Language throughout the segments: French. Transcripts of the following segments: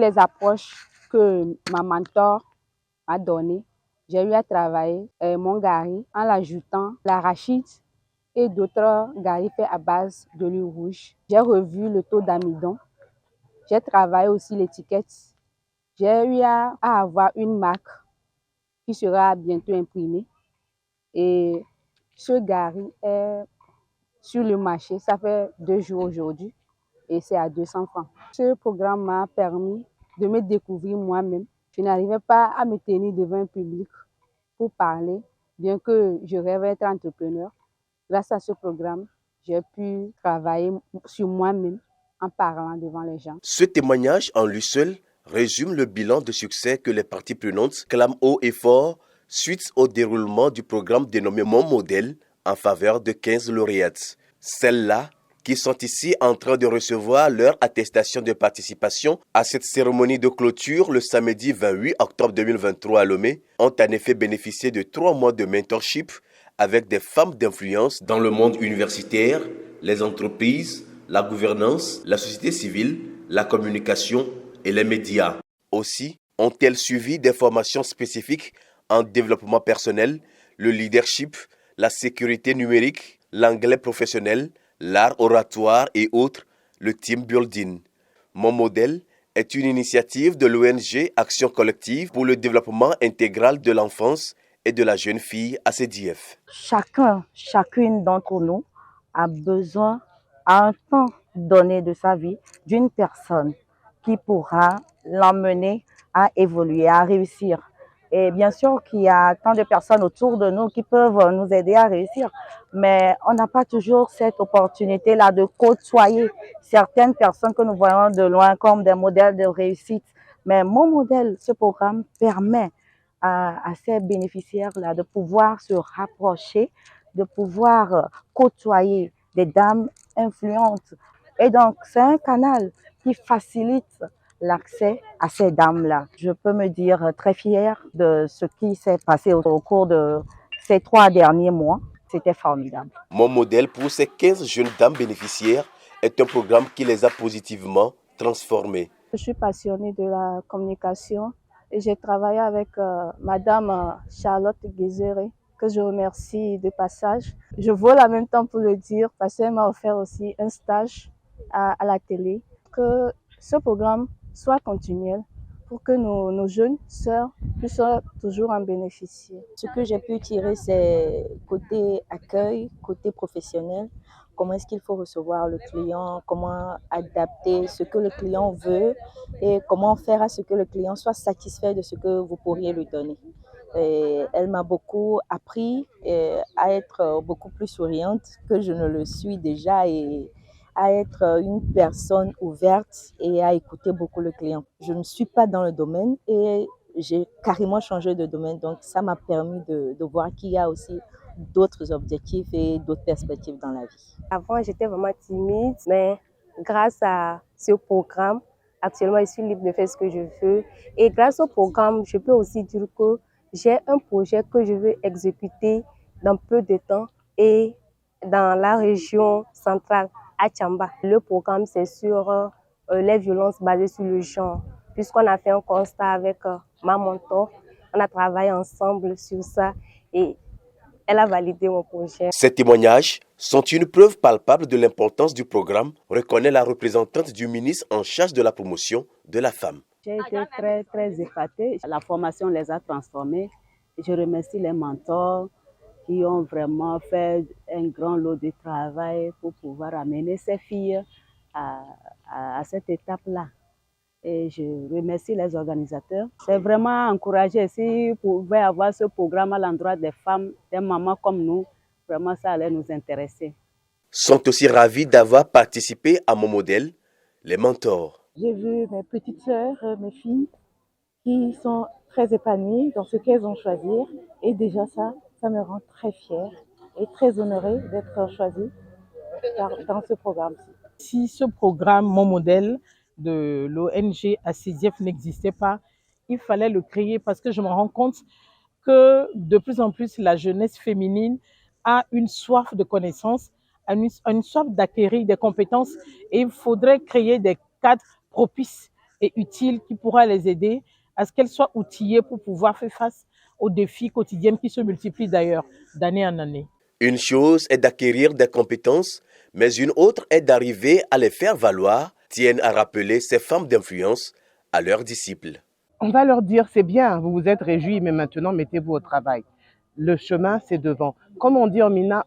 les approches que ma mentor m'a données, j'ai eu à travailler mon gari en l'ajoutant l'arachide et d'autres garis faits à base de l'huile rouge. J'ai revu le taux d'amidon. J'ai travaillé aussi l'étiquette. J'ai eu à avoir une marque qui sera bientôt imprimée. Et ce gari est sur le marché. Ça fait 2 jours aujourd'hui et c'est à 200 francs. Ce programme m'a permis de me découvrir moi-même. Je n'arrivais pas à me tenir devant un public pour parler, bien que je rêvais d'être entrepreneur. Grâce à ce programme, j'ai pu travailler sur moi-même en parlant devant les gens. Ce témoignage en lui seul résume le bilan de succès que les parties prenantes clament haut et fort suite au déroulement du programme dénommé Mon Modèle en faveur de 15 lauréates. Celles-là qui sont ici en train de recevoir leur attestation de participation à cette cérémonie de clôture le samedi 28 octobre 2023 à Lomé ont en effet bénéficié de 3 mois de mentorship avec des femmes d'influence dans le monde universitaire, les entreprises, la gouvernance, la société civile, la communication et les médias. Aussi, ont-elles suivi des formations spécifiques en développement personnel, le leadership, la sécurité numérique, l'anglais professionnel, l'art oratoire et autres, le team building. Mon modèle est une initiative de l'ONG Action Collective pour le développement intégral de l'enfance et de la jeune fille ACDF. Chacune d'entre nous a besoin, à un temps donné de sa vie, d'une personne qui pourra l'emmener à évoluer, à réussir. Et bien sûr qu'il y a tant de personnes autour de nous qui peuvent nous aider à réussir, mais on n'a pas toujours cette opportunité-là de côtoyer certaines personnes que nous voyons de loin comme des modèles de réussite. Mais mon modèle, ce programme permet à ces bénéficiaires-là de pouvoir se rapprocher, de pouvoir côtoyer des dames influentes. Et donc, c'est un canal qui facilite l'accès à ces dames-là. Je peux me dire très fière de ce qui s'est passé au cours de ces 3 derniers mois. C'était formidable. Mon modèle pour ces 15 jeunes dames bénéficiaires est un programme qui les a positivement transformées. Je suis passionnée de la communication et j'ai travaillé avec Madame Charlotte Guézéré, que je remercie de passage. Je vole en même temps pour le dire parce qu'elle m'a offert aussi un stage à la télé. Que ce programme soit continuel pour que nos jeunes sœurs puissent toujours en bénéficier. Ce que j'ai pu tirer, c'est côté accueil, côté professionnel. Comment est-ce qu'il faut recevoir le client, comment adapter ce que le client veut et comment faire à ce que le client soit satisfait de ce que vous pourriez lui donner. Et elle m'a beaucoup appris à être beaucoup plus souriante que je ne le suis déjà et à être une personne ouverte et à écouter beaucoup le client. Je ne suis pas dans le domaine et j'ai carrément changé de domaine, donc ça m'a permis de voir qu'il y a aussi d'autres objectifs et d'autres perspectives dans la vie. Avant, j'étais vraiment timide, mais grâce à ce programme, actuellement, je suis libre de faire ce que je veux. Et grâce au programme, je peux aussi dire que j'ai un projet que je veux exécuter dans peu de temps et dans la région centrale, à Tchamba. Le programme, c'est sur les violences basées sur le genre. Puisqu'on a fait un constat avec ma mentor, on a travaillé ensemble sur ça et elle a validé mon projet. Ces témoignages sont une preuve palpable de l'importance du programme, reconnaît la représentante du ministre en charge de la promotion de la femme. J'ai été très épatée. La formation les a transformés. Je remercie les mentors qui ont vraiment fait un grand lot de travail pour pouvoir amener ces filles à cette étape-là. Et je remercie les organisateurs. C'est vraiment encouragé. Si vous pouvez avoir ce programme à l'endroit des femmes, des mamans comme nous, vraiment ça allait nous intéresser. Sont aussi ravis d'avoir participé à mon modèle, les mentors. J'ai vu mes petites sœurs, mes filles, qui sont très épanouies dans ce qu'elles ont choisi. Et déjà ça me rend très fière et très honorée d'être choisie dans ce programme-ci. Si ce programme, mon modèle de l'ONG ACDF n'existait pas, il fallait le créer parce que je me rends compte que de plus en plus la jeunesse féminine a une soif de connaissances, a une soif d'acquérir des compétences et il faudrait créer des cadres propices et utile qui pourra les aider à ce qu'elles soient outillées pour pouvoir faire face aux défis quotidiens qui se multiplient d'ailleurs d'année en année. Une chose est d'acquérir des compétences, mais une autre est d'arriver à les faire valoir, tiennent à rappeler ces femmes d'influence à leurs disciples. On va leur dire, c'est bien, vous vous êtes réjouis, mais maintenant mettez-vous au travail. Le chemin, c'est devant. Comme on dit en Mina,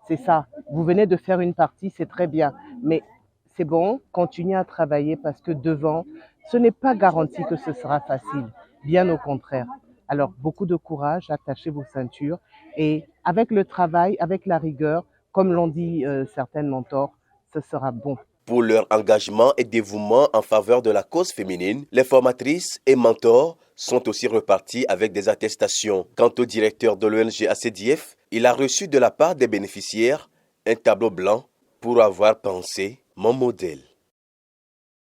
c'est ça. Vous venez de faire une partie, c'est très bien. Mais c'est bon, continuez à travailler parce que devant, ce n'est pas garanti que ce sera facile. Bien au contraire. Alors, beaucoup de courage, attachez vos ceintures et avec le travail, avec la rigueur, comme l'ont dit certaines mentors, ce sera bon. Pour leur engagement et dévouement en faveur de la cause féminine, les formatrices et mentors sont aussi repartis avec des attestations. Quant au directeur de l'ONG ACDF, il a reçu de la part des bénéficiaires un tableau blanc pour avoir pensé mon modèle.